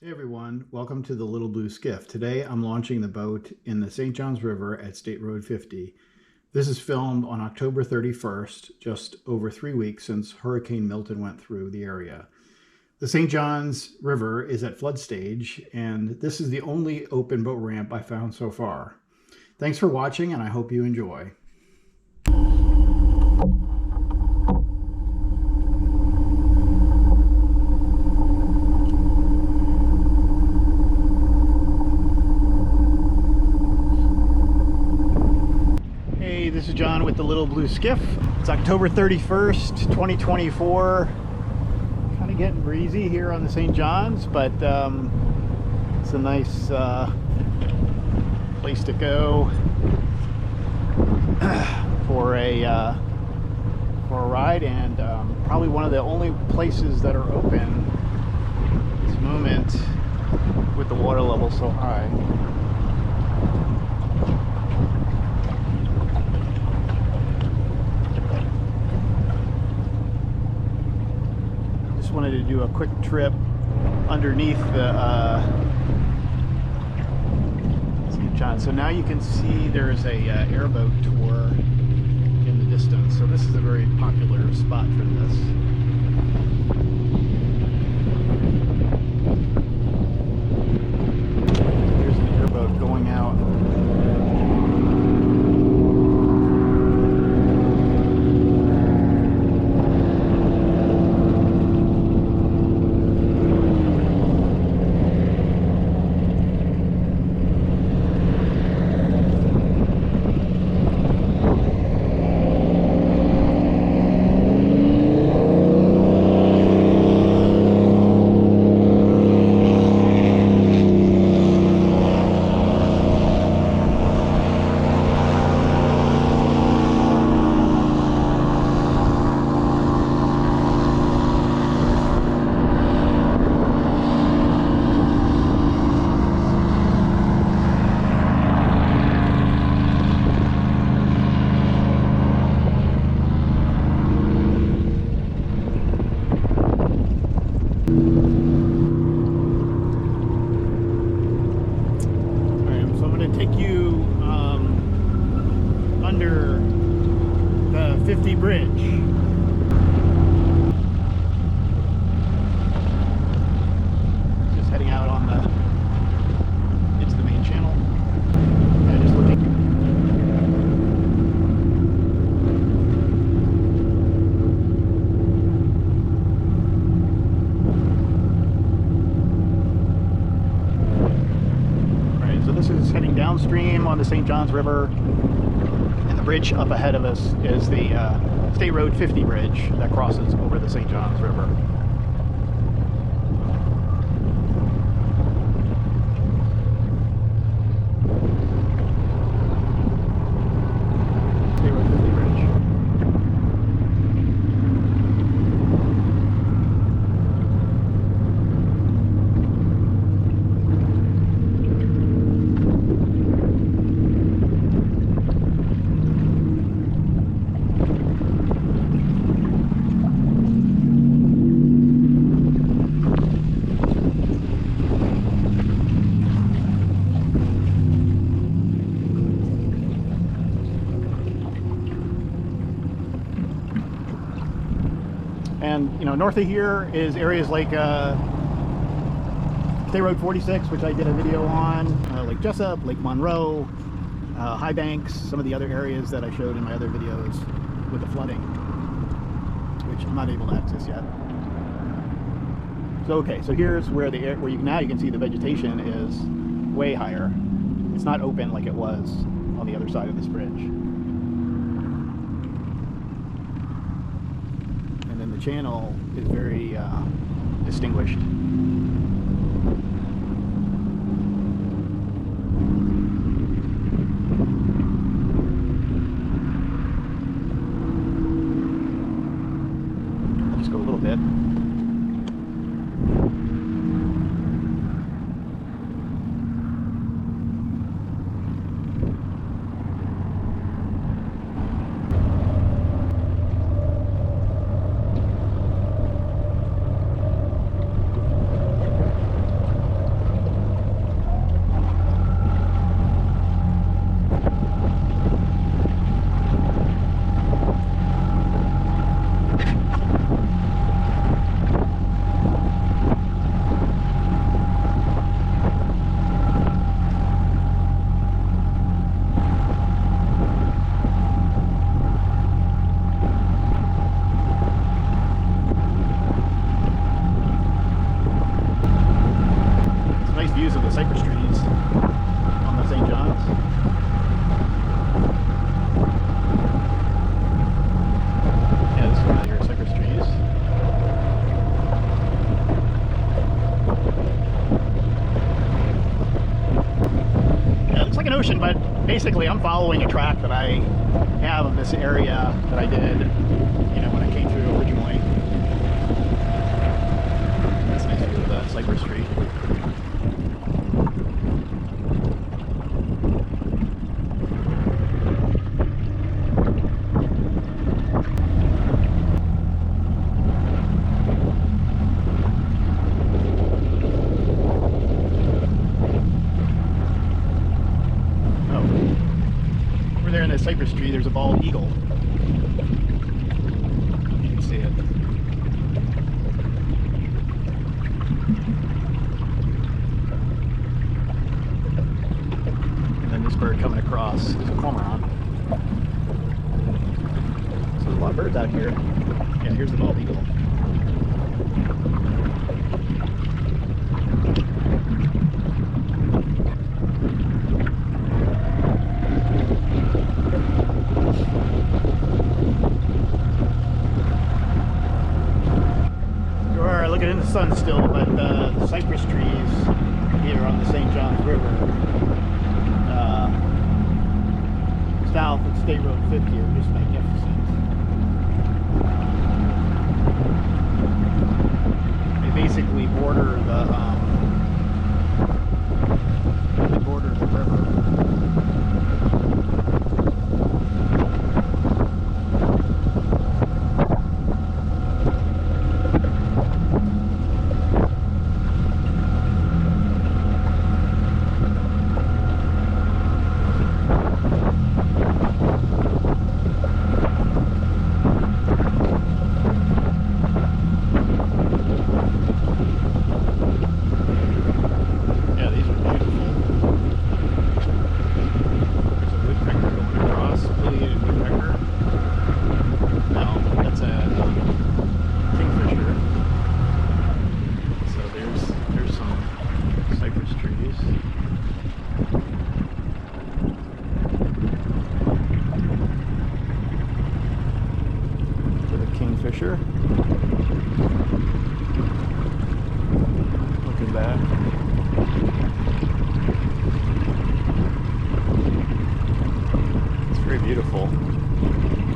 Hey everyone, welcome to the Little Blue Skiff. Today I'm launching the boat in the St. Johns River at State Road 50. This is filmed on October 31st, just over 3 weeks since Hurricane Milton went through the area. The St. Johns River is at flood stage, and this is the only open boat ramp I found so far. Thanks for watching, and I hope you enjoy. This is John with the Little Blue Skiff. It's October 31st, 2024. Kind of getting breezy here on the St. Johns, but it's a nice place to go for a ride, and probably one of the only places that are open at this moment with the water level so high. Wanted to do a quick trip underneath the St. John. So now you can see there's a airboat tour in the distance. So this is a very popular spot for this. Here's an airboat going out. Under the 50 bridge. Just heading out on into the main channel. And just looking. Right, so this is heading downstream on the St. Johns River. The bridge up ahead of us is the State Road 50 bridge that crosses over the St. Johns River. State Road 50 bridge. And north of here is areas like State Road 46, which I did a video on, Lake Jessup, Lake Monroe, High Banks, some of the other areas that I showed in my other videos with the flooding, which I'm not able to access yet. So okay, so here's where now you can see the vegetation is way higher. It's not open like it was on the other side of this bridge. The channel is very distinguished. I'll just go a little bit. views of the cypress trees on the St. John's. Yeah, this is one of your cypress trees. Yeah, it looks like an ocean, but basically I'm following a track that I have of this area that I did, you know, when I came through originally. That's a nice view of the cypress tree. There in the cypress tree, there's a bald eagle. You can see it. And then this bird coming across is a cormorant. So there's a lot of birds out here. Yeah, here's the bald eagle. Looking in the sun still, but the cypress trees here on the St. John's River, south of State Road 50, are just magnificent. They basically border the river. Kingfisher. Look at that. It's very beautiful.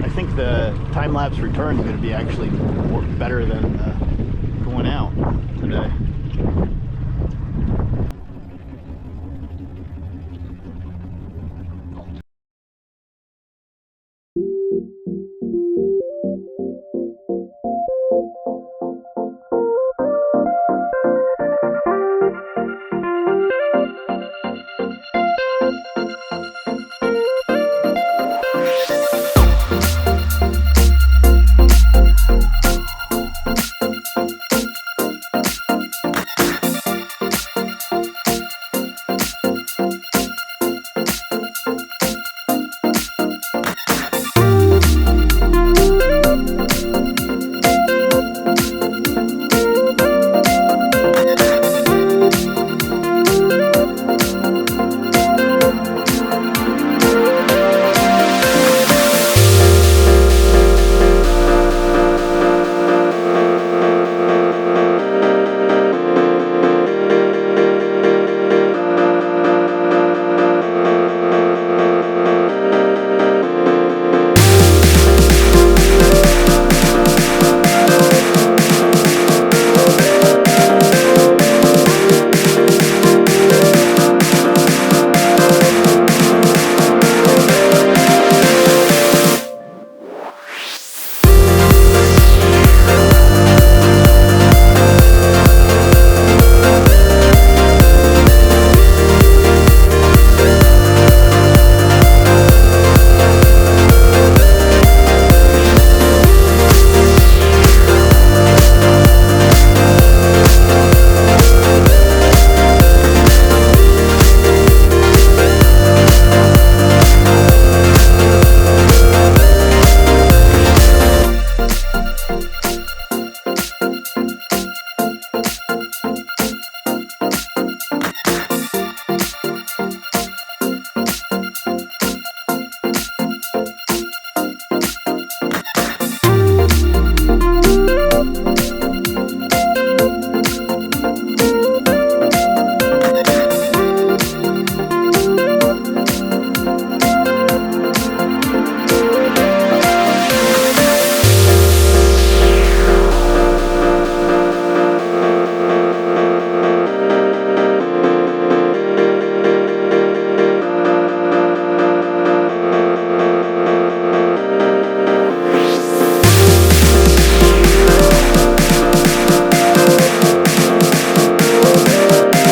I think the Timelapse Return is going to be actually better than going out.